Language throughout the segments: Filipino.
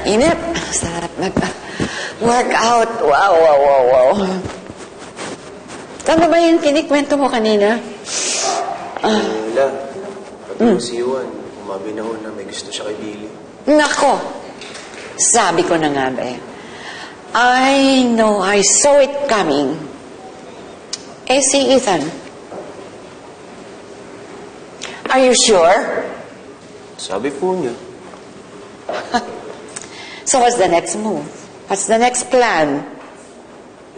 inip. Sarap mag-workout. Wow. Ano ba yung kinikwento mo kanina? Wala. Pati si Juan, umabi na ho na may gusto siya kay Billy. Nako! Sabi ko na nga ba eh. I know, I saw it coming. Eh, si Ethan. Are you sure? Sabi po niya. So what's the next move? What's the next plan?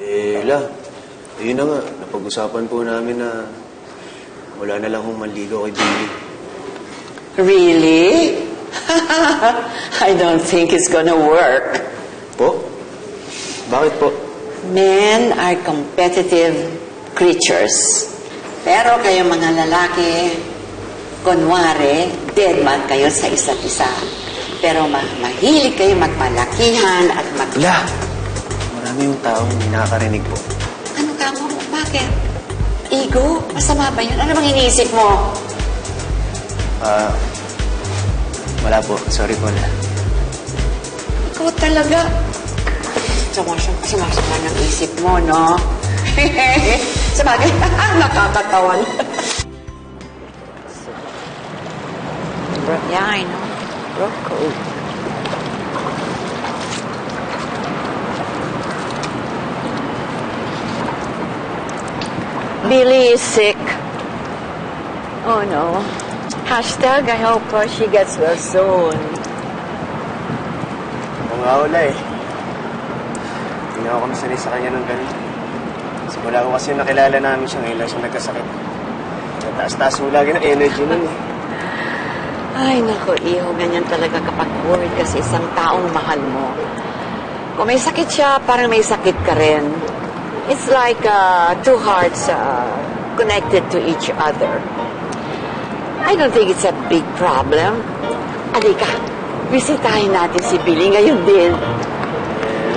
Ayun na nga. Napag-usapan po namin na wala na lang hong manligaw kay Billy. Really? I don't think it's gonna work. Po? Bakit po? Men are competitive creatures. Pero kayo mga lalaki, kunwari, dead man kayo sa isa't isa. Pero mahilig kayo magmalakihan at Wala. Marami yung taong hindi nakakarinig po. Ano ka mo? Bakit? Ego? Masama ba yun? Ano bang iniisip mo? Wala po. Sorry po na. Ikaw talaga. Sama ng isip mo, no? Sabagay, nakakatawan. Yeah, I know. Rough coat. Billy is sick. Oh, no. Hashtag, I hope she gets well soon. Oo nga wala eh. Hindi na ako masanay sa kanya ng ganun. Simula ko kasi nakilala namin siya ngayon lang siya nagkasakit. Taas-taas mo lagi ng energy nun eh. Ay, naku, iho, ganyan talaga kapag worried kasi isang taong mahal mo. Kung may sakit siya, parang may sakit ka rin. It's like two hearts connected to each other. I don't think it's a big problem. Alika, bisitahin natin si Billy ngayon din.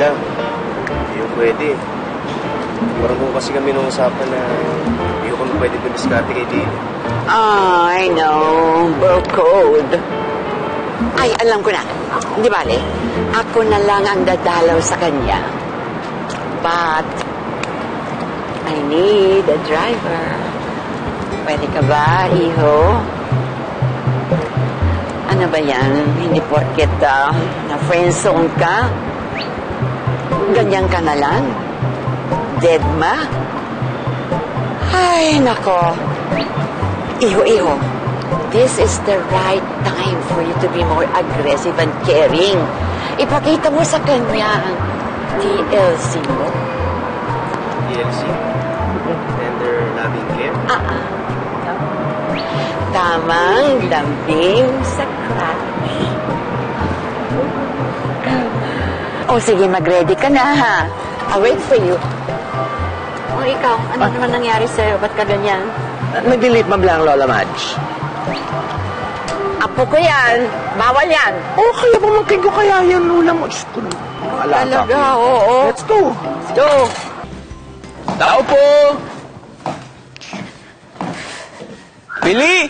Lang, hindi yung pwede. Parang po kasi kami nung usapan na hindi ko kami pwede piniskarte kay Billy. I know. Bro code. Ay, alam ko na. Di bale, ako na lang ang dadalaw sa kanya. But, I need a driver. Pwede ka ba, iho? Ano ba yan? Hindi porket na friendzone ka? Ganyan ka na lang? Dead ma? Ay, nako. Iho, this is the right time for you to be more aggressive and caring. Ipakita mo sa kanya ang TLC mo. TLC? Tender loving care? Tamang lambing sa crush. O sige, mag-ready ka na ha. I'll wait for you. O ikaw, ano naman nangyari sa'yo? Ba't ka ganyan? Nag-delete mo lang, Lola Madge. Apo ko yan. Bawal yan. Oh, kaya ba magkigo kaya yan, Lola Madge? Talaga, oo. Let's go. Let's go. Tao po! Billy!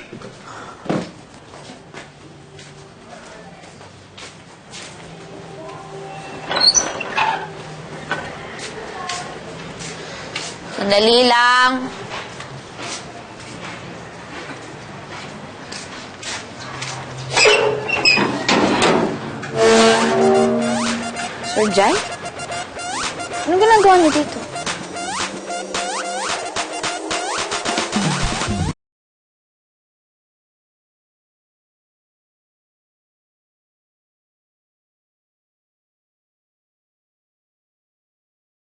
Sandali lang. Sir Jai? Anong ginagawa niyo dito?